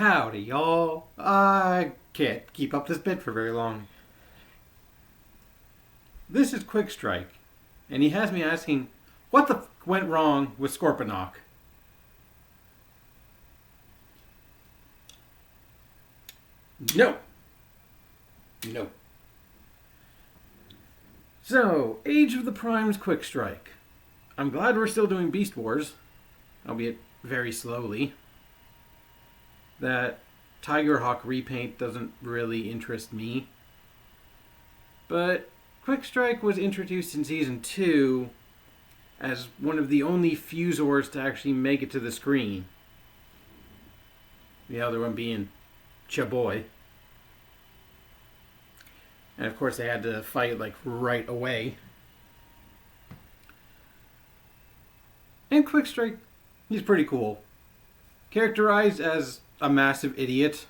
Howdy, y'all. I can't keep up this bit for very long. This is Quick Strike, and he has me asking, what the went wrong with Scorponok? No. No. So, Age of the Primes Quick Strike. I'm glad we're still doing Beast Wars, albeit very slowly. That Tigerhawk repaint doesn't really interest me. But Quick Strike was introduced in Season 2 as one of the only Fusors to actually make it to the screen. The other one being Chaboy. And of course they had to fight like right away. And Quick Strike, he's pretty cool. Characterized as a massive idiot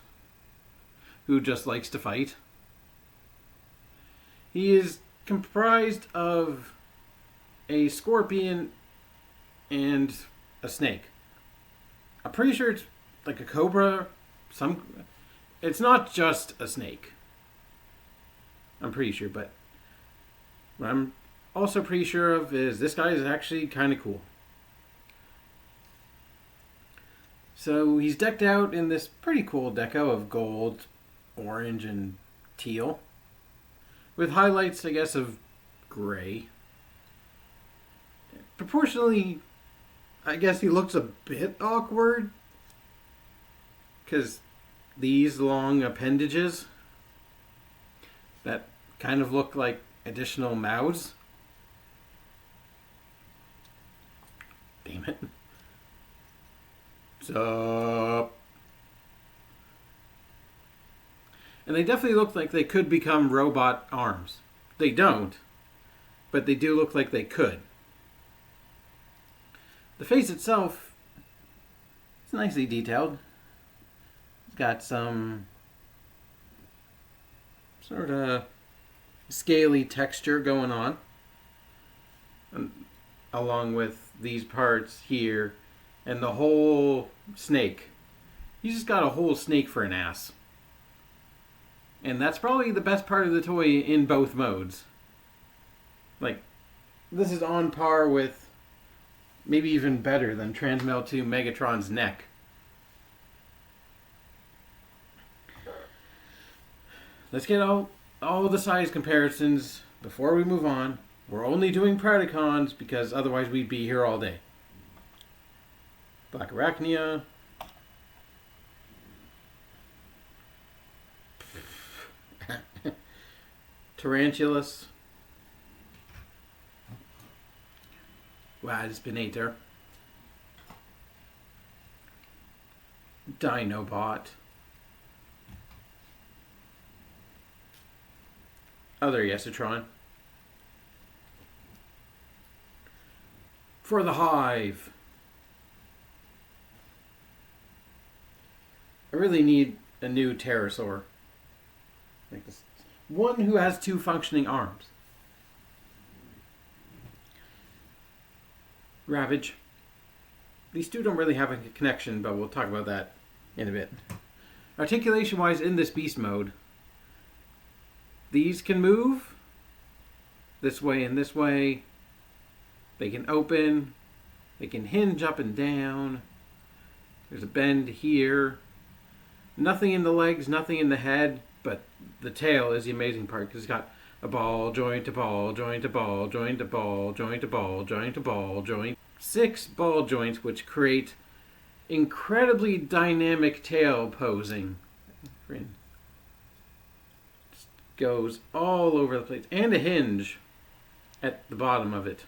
who just likes to fight. He is comprised of a scorpion and a snake. I'm pretty sure it's like a cobra. It's not just a snake. I'm pretty sure, but what I'm also pretty sure of is this guy is actually kind of cool. So he's decked out in this pretty cool deco of gold, orange, and teal. With highlights, I guess, of gray. Proportionally, I guess he looks a bit awkward. Because these long appendages that kind of look like additional mouths. Damn it. So, and they definitely look like they could become robot arms. They don't, but they do look like they could. The face itself is nicely detailed. It's got some sort of scaly texture going on, along with these parts here. And the whole snake. He's just got a whole snake for an ass. And that's probably the best part of the toy in both modes. Like, this is on par with, maybe even better than Transmel 2 Megatron's neck. Let's get all the size comparisons before we move on. We're only doing Predacons because otherwise we'd be here all day. Black Arachnia. Tarantulas. Waspinator. Dinobot. Other Yesatron. For the Hive. I really need a new pterosaur. Like this. One who has 2 functioning arms. Ravage. These two don't really have a connection, but we'll talk about that in a bit. Articulation-wise, in this beast mode, these can move this way and this way. They can open. They can hinge up and down. There's a bend here. Nothing in the legs, nothing in the head, but the tail is the amazing part because it's got a ball joint, a ball joint, a ball joint, a ball joint, a ball joint, a ball joint. 6 ball joints which create incredibly dynamic tail posing. Just goes all over the place. And a hinge at the bottom of it.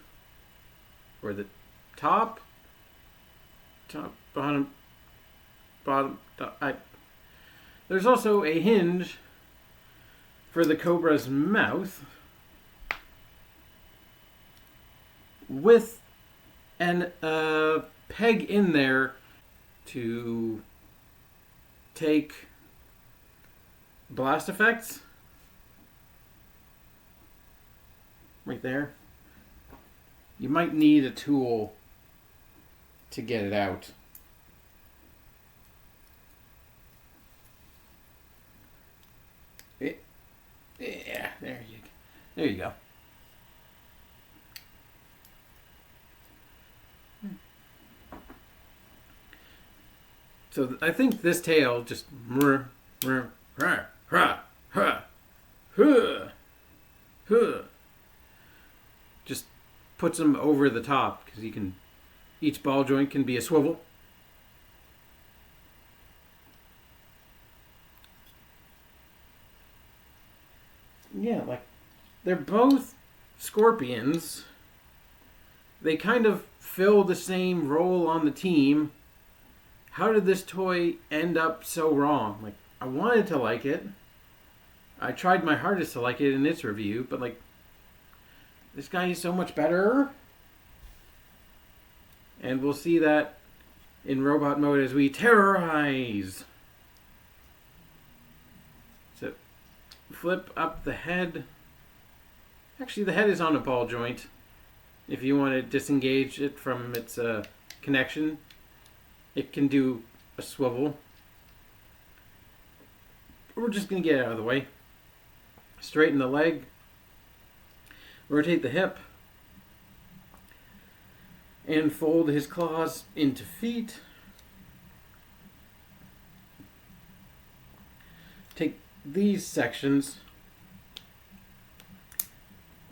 Or the top, bottom, top. There's also a hinge for the Cobra's mouth with an peg in there to take blast effects. Right there. You might need a tool to get it out. Yeah, there you go. So I think this tail just just puts them over the top because each ball joint can be a swivel. Yeah, like they're both scorpions. They kind of fill the same role on the team. How did this toy end up so wrong? Like, I wanted to like it. I tried my hardest to like it in its review, but like, this guy is so much better. And we'll see that in robot mode as we terrorize. So, flip up the head. Actually, the head is on a ball joint. If you want to disengage it from its connection, it can do a swivel. We're just going to get it out of the way. Straighten the leg. Rotate the hip. And fold his claws into feet. Take these sections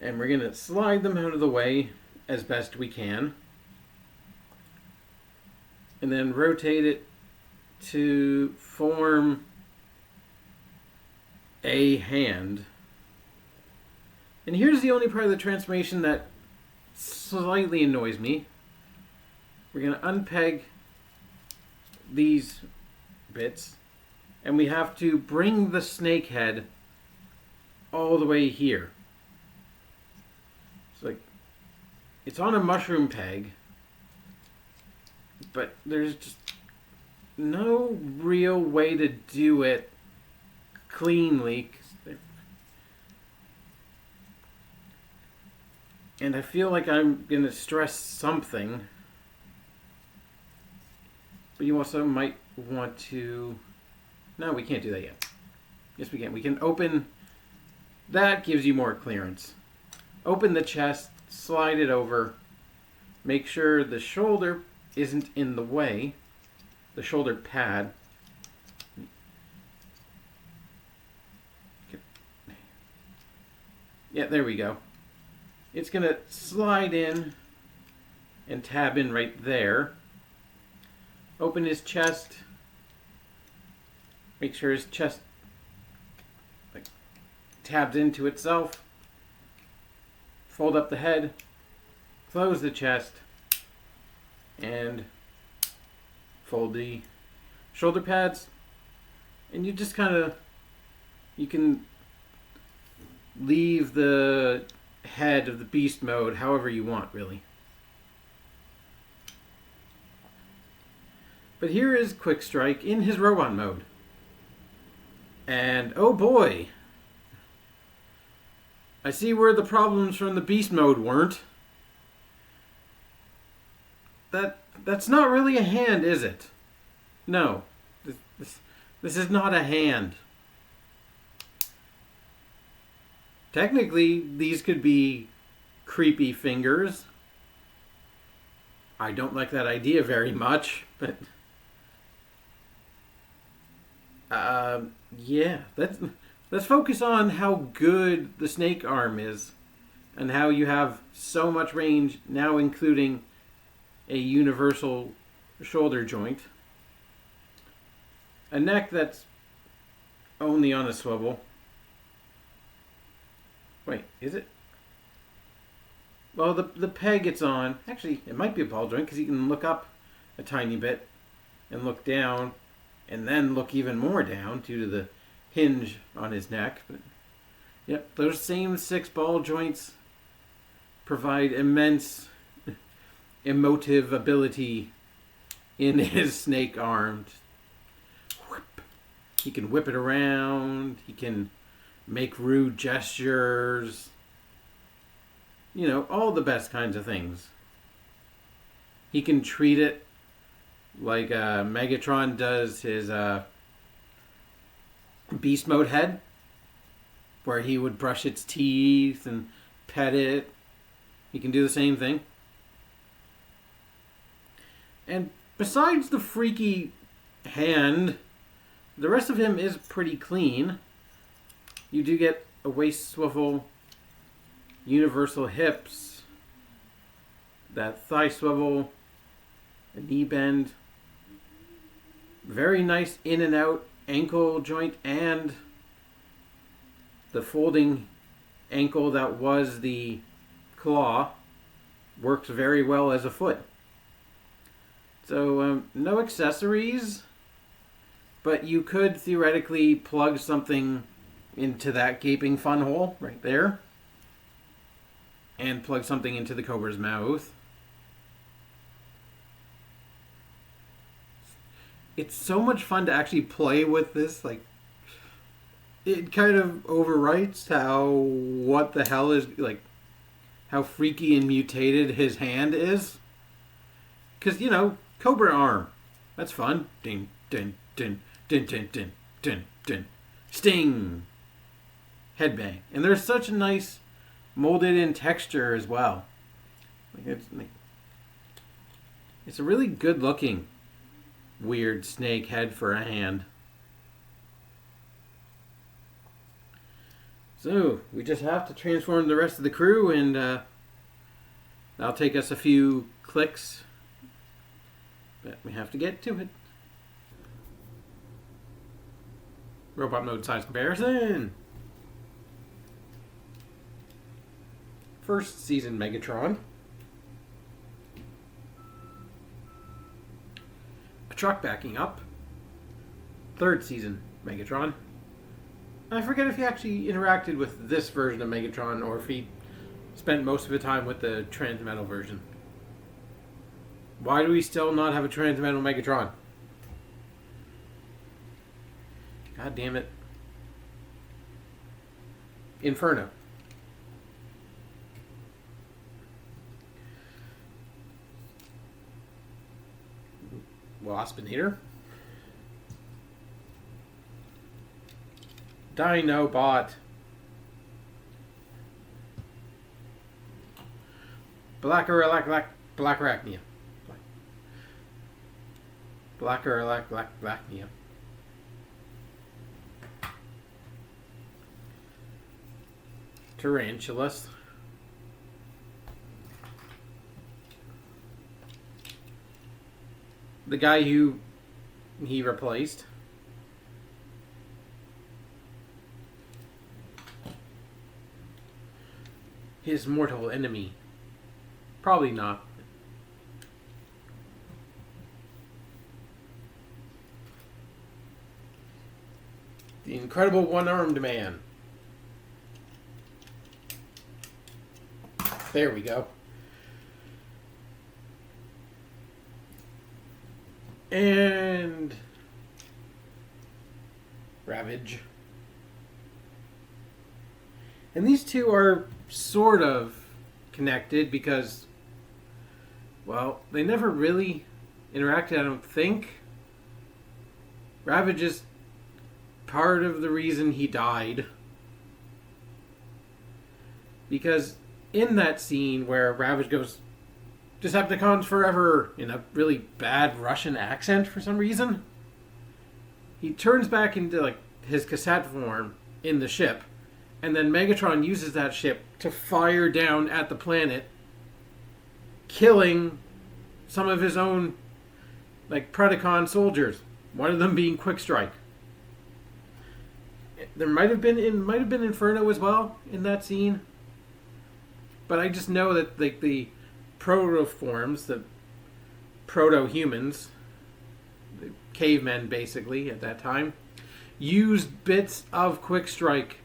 and we're going to slide them out of the way as best we can. And then rotate it to form a hand. And here's the only part of the transformation that slightly annoys me. We're going to unpeg these bits, and we have to bring the snake head all the way here. It's like, it's on a mushroom peg, but there's just no real way to do it cleanly. And I feel like I'm going to stress something. But you also might want to... No, we can't do that yet. Yes, we can. We can open... That gives you more clearance. Open the chest, slide it over. Make sure the shoulder isn't in the way. The shoulder pad. Yeah, there we go. It's going to slide in and tab in right there. Open his chest. Make sure his chest tabs into itself. Fold up the head. Close the chest. And fold the shoulder pads. And you just kind of... You can leave the head of the beast mode however you want, really. But here is Quick Strike in his robot mode. And oh boy, I see where the problems from the beast mode weren't. That's not really a hand, is it? No, this is not a hand. Technically, these could be creepy fingers. I don't like that idea very much, but... yeah, let's focus on how good the snake arm is and how you have so much range, now including a universal shoulder joint. A neck that's only on a swivel. Wait, is it? Well, the peg it's on, actually, it might be a ball joint because you can look up a tiny bit and look down and then look even more down due to the hinge on his neck. But yep, those same 6 ball joints provide immense emotive ability in his snake arm. He can whip it around. He can make rude gestures. You know, all the best kinds of things. He can treat it like Megatron does his beast mode head. where he would brush its teeth and pet it. He can do the same thing. And besides the freaky hand, the rest of him is pretty clean. You do get a waist swivel, universal hips, that thigh swivel, a knee bend, very nice in and out ankle joint, and the folding ankle that was the claw works very well as a foot. So no accessories, but you could theoretically plug something into that gaping fun hole right there and plug something into the Cobra's mouth. It's so much fun to actually play with this. Like, it kind of overwrites how what the hell is, like, how freaky and mutated his hand is. Because, you know, Cobra arm. That's fun. Ding, ding, ding, ding, ding, ding, ding, ding. Sting. Headbang. And there's such a nice molded in texture as well. It's a really good looking weird snake head for a hand. So we just have to transform the rest of the crew, and that'll take us a few clicks, but we have to get to it. Robot mode size comparison. First season Megatron. A truck backing up. Third season Megatron. I forget if he actually interacted with this version of Megatron or if he spent most of the time with the Transmetal version. Why do we still not have a Transmetal Megatron? God damn it. Inferno. Waspinator. Dinobot. Blackarachnia. Blackarachnia. Tarantulas. The guy who he replaced. His mortal enemy. Probably not. The Incredible One-Armed Man. There we go. And Ravage. And these two are sort of connected because, well, they never really interacted, I don't think. Ravage is part of the reason he died. Because in that scene where Ravage goes, Decepticons forever, in a really bad Russian accent for some reason, he turns back into like his cassette form in the ship, and then Megatron uses that ship to fire down at the planet, killing some of his own like Predacon soldiers, one of them being Quick Strike. There might have been Inferno as well in that scene, but I just know that like the protoforms, the proto-humans, the cavemen basically at that time, used bits of Quick Strike,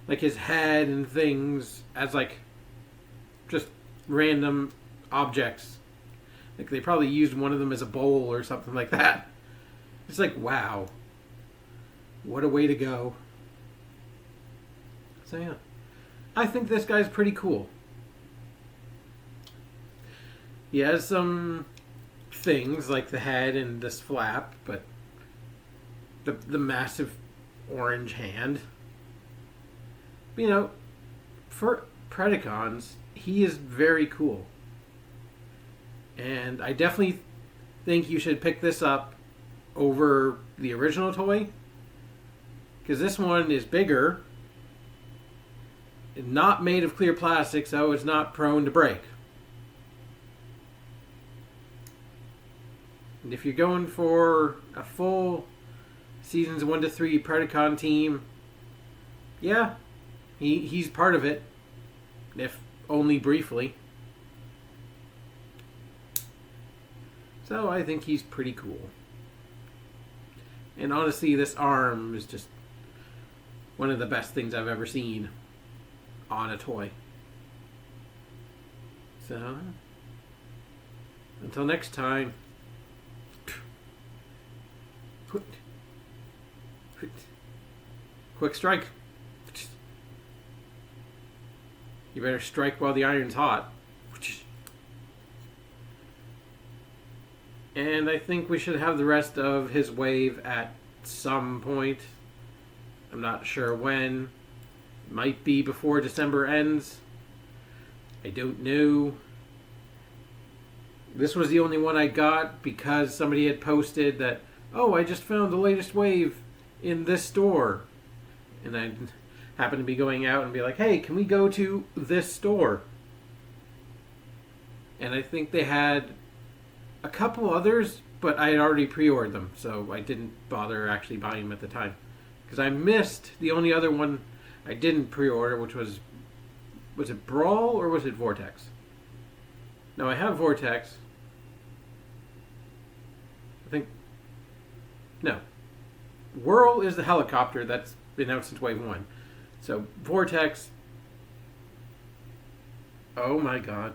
like his head and things, as like just random objects. Like they probably used one of them as a bowl or something like that. It's like, wow. What a way to go. So yeah. I think this guy's pretty cool. He has some things like the head and this flap, but the massive orange hand. You know, for Predacons, he is very cool. And I definitely think you should pick this up over the original toy. Because this one is bigger, not made of clear plastic, so it's not prone to break. And if you're going for a full seasons 1 to 3 Predacon team, yeah, he's part of it, if only briefly. So I think he's pretty cool. And honestly, this arm is just one of the best things I've ever seen on a toy. So, until next time. Quick strike. You better strike while the iron's hot. And I think we should have the rest of his wave at some point. I'm not sure when. It might be before December ends. I don't know. This was the only one I got because somebody had posted that, oh, I just found the latest wave in this store. And I happened to be going out and be like, hey, can we go to this store? And I think they had a couple others, but I had already pre-ordered them, so I didn't bother actually buying them at the time. Because I missed the only other one I didn't pre-order, which was it Brawl or was it Vortex? No, I have Vortex. I think, no. Whirl is the helicopter that's been out since Wave 1. So, Vortex. Oh my god.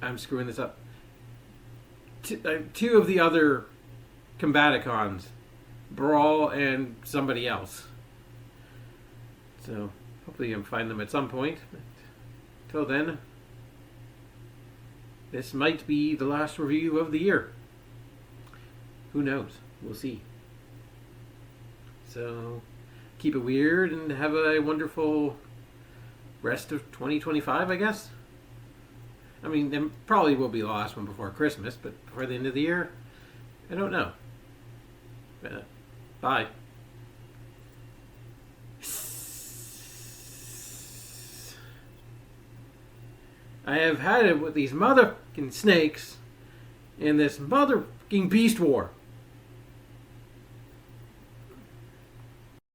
I'm screwing this up. Two of the other Combaticons. Brawl and somebody else. So, hopefully you can find them at some point. But till then, this might be the last review of the year. Who knows? We'll see. So, keep it weird and have a wonderful rest of 2025, I guess. I mean, there probably will be the last one before Christmas, but before the end of the year, I don't know. Bye. I have had it with these motherfucking snakes in this motherfucking beast war.